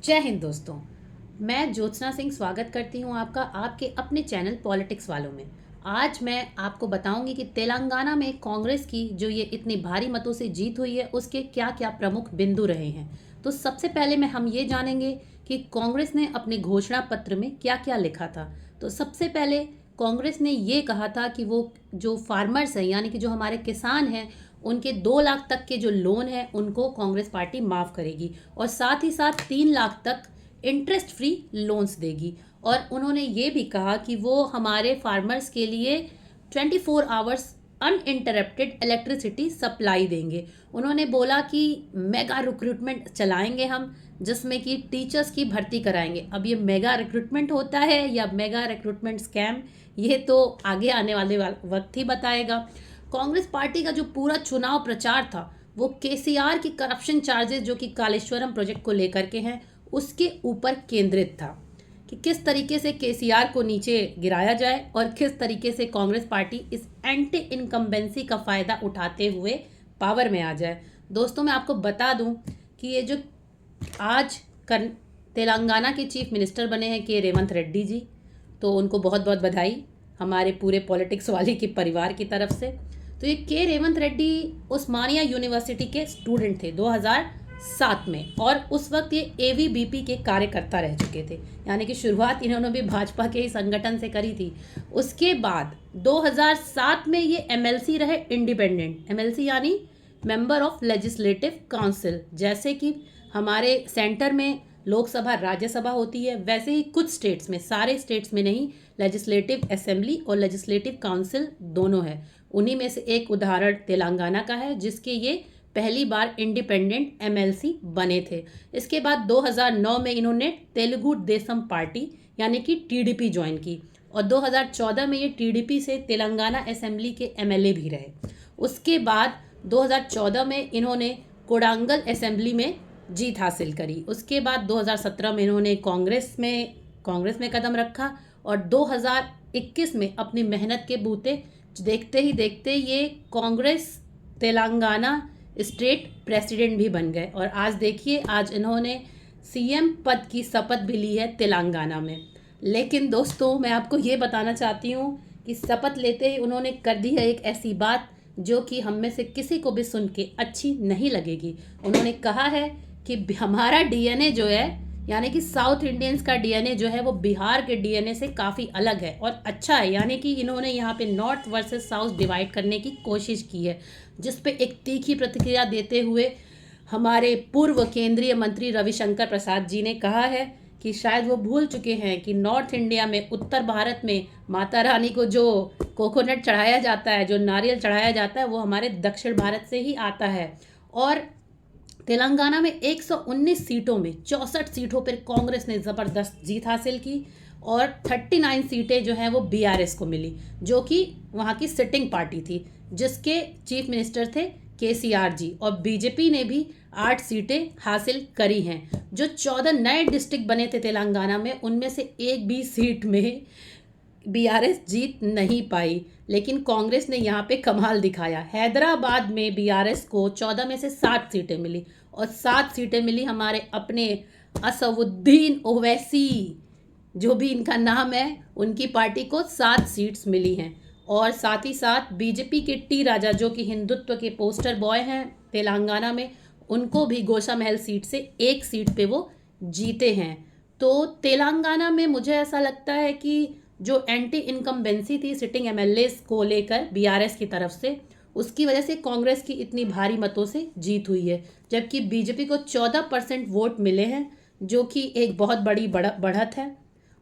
जय हिंद दोस्तों। मैं ज्योत्सना सिंह स्वागत करती हूं आपका आपके अपने चैनल पॉलिटिक्स वालों में। आज मैं आपको बताऊंगी कि तेलंगाना में कांग्रेस की जो ये इतनी भारी मतों से जीत हुई है उसके क्या क्या प्रमुख बिंदु रहे हैं। तो सबसे पहले हम ये जानेंगे कि कांग्रेस ने अपने घोषणा पत्र में क्या क्या लिखा था। तो सबसे पहले कांग्रेस ने ये कहा था कि वो जो फार्मर्स हैं यानी कि जो हमारे किसान हैं उनके 2 लाख तक के जो लोन है उनको कांग्रेस पार्टी माफ़ करेगी और साथ ही साथ 3 लाख तक इंटरेस्ट फ्री लोन्स देगी। और उन्होंने ये भी कहा कि वो हमारे फार्मर्स के लिए 24 आवर्स अनइंटरप्टेड इलेक्ट्रिसिटी सप्लाई देंगे। उन्होंने बोला कि मेगा रिक्रूटमेंट चलाएंगे हम, जिसमें कि टीचर्स की भर्ती कराएंगे। अब ये मेगा रिक्रूटमेंट होता है या मेगा रिक्रूटमेंट स्कैम, ये तो आगे आने वाले वक्त ही बताएगा। कांग्रेस पार्टी का जो पूरा चुनाव प्रचार था वो केसीआर की करप्शन चार्जेस जो कि कालेश्वरम प्रोजेक्ट को लेकर के हैं उसके ऊपर केंद्रित था कि किस तरीके से केसीआर को नीचे गिराया जाए और किस तरीके से कांग्रेस पार्टी इस एंटी इनकम्बेंसी का फ़ायदा उठाते हुए पावर में आ जाए। दोस्तों, मैं आपको बता दूं कि ये जो आज तेलंगाना के चीफ मिनिस्टर बने हैं के रेवंत रेड्डी जी, तो उनको बहुत बहुत बधाई हमारे पूरे पॉलिटिक्स वाले के परिवार की तरफ से। तो ये के रेवंत रेड्डी उस्मानिया यूनिवर्सिटी के स्टूडेंट थे 2007 में और उस वक्त ये एवीबीपी के कार्यकर्ता रह चुके थे, यानी कि शुरुआत इन्होंने भी भाजपा के ही संगठन से करी थी। उसके बाद 2007 में ये एमएलसी रहे, इंडिपेंडेंट एमएलसी यानी मेंबर ऑफ लेजिस्लेटिव काउंसिल। जैसे कि हमारे सेंटर में लोकसभा राज्यसभा होती है वैसे ही कुछ स्टेट्स में, सारे स्टेट्स में नहीं, लेजिस्लेटिव असेंबली और लेजिस्लेटिव काउंसिल दोनों है। उन्हीं में से एक उदाहरण तेलंगाना का है जिसके ये पहली बार इंडिपेंडेंट एमएलसी बने थे। इसके बाद 2009 में इन्होंने तेलुगु देशम पार्टी यानी कि टीडीपी ज्वाइन की और 2014 में ये टीडीपी से तेलंगाना असेंबली के एमएलए भी रहे। उसके बाद 2014 में इन्होंने कोडांगल असेंबली में जीत हासिल करी। उसके बाद 2017 में इन्होंने कांग्रेस में कदम रखा और 2021 में अपनी मेहनत के बूते देखते ही देखते ये कांग्रेस तेलंगाना स्टेट प्रेसिडेंट भी बन गए। और आज देखिए, आज इन्होंने सीएम पद की शपथ भी ली है तेलंगाना में। लेकिन दोस्तों, मैं आपको ये बताना चाहती हूँ कि शपथ लेते ही उन्होंने कर दी है एक ऐसी बात जो कि हम में से किसी को भी सुन के अच्छी नहीं लगेगी। उन्होंने कहा है कि हमारा डीएनए जो है यानी कि साउथ इंडियंस का डीएनए जो है वो बिहार के डीएनए से काफ़ी अलग है और अच्छा है। यानी कि इन्होंने यहाँ पे नॉर्थ वर्सेस साउथ डिवाइड करने की कोशिश की है, जिस पे एक तीखी प्रतिक्रिया देते हुए हमारे पूर्व केंद्रीय मंत्री रविशंकर प्रसाद जी ने कहा है कि शायद वो भूल चुके हैं कि नॉर्थ इंडिया में, उत्तर भारत में माता रानी को जो कोकोनट चढ़ाया जाता है, जो नारियल चढ़ाया जाता है, वो हमारे दक्षिण भारत से ही आता है। और तेलंगाना में 119 सीटों में 64 सीटों पर कांग्रेस ने ज़बरदस्त जीत हासिल की और 39 सीटें जो हैं वो बीआरएस को मिली, जो कि वहाँ की सिटिंग पार्टी थी जिसके चीफ मिनिस्टर थे केसीआर जी। और बीजेपी ने भी 8 सीटें हासिल करी हैं। जो 14 नए डिस्ट्रिक्ट बने थे तेलंगाना में, उनमें से एक भी सीट में बीआरएस जीत नहीं पाई, लेकिन कांग्रेस ने यहाँ पे कमाल दिखाया। हैदराबाद में बीआरएस को 14 में से 7 सीटें मिली और 7 सीटें मिली हमारे अपने असवुद्दीन ओवैसी, जो भी इनका नाम है, उनकी पार्टी को 7 सीट्स मिली हैं। और साथ ही साथ बीजेपी के टी राजा जो कि हिंदुत्व के पोस्टर बॉय हैं तेलंगाना में, उनको भी गोशामहल सीट से 1 सीट पे वो जीते हैं। तो तेलंगाना में मुझे ऐसा लगता है कि जो एंटी इनकम्बेंसी थी सिटिंग एमएलए को लेकर बीआरएस की तरफ से, उसकी वजह से कांग्रेस की इतनी भारी मतों से जीत हुई है, जबकि बीजेपी को 14% वोट मिले हैं, जो कि एक बहुत बड़ी बढ़त है।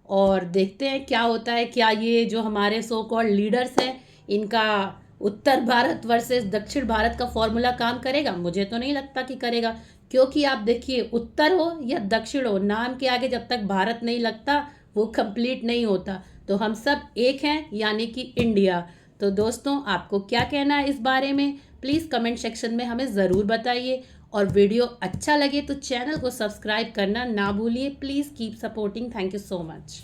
और देखते हैं क्या होता है। क्या ये जो हमारे सो कॉल्ड लीडर्स हैं, इनका उत्तर भारत वर्सेस दक्षिण भारत का फॉर्मूला काम करेगा? मुझे तो नहीं लगता कि करेगा, क्योंकि आप देखिए, उत्तर हो या दक्षिण हो, नाम के आगे जब तक भारत नहीं लगता वो कंप्लीट नहीं होता। तो हम सब एक हैं, यानी कि इंडिया। तो दोस्तों, आपको क्या कहना है इस बारे में? प्लीज़ कमेंट सेक्शन में हमें ज़रूर बताइए और वीडियो अच्छा लगे तो चैनल को सब्सक्राइब करना ना भूलिए। Please keep supporting. Thank you so much.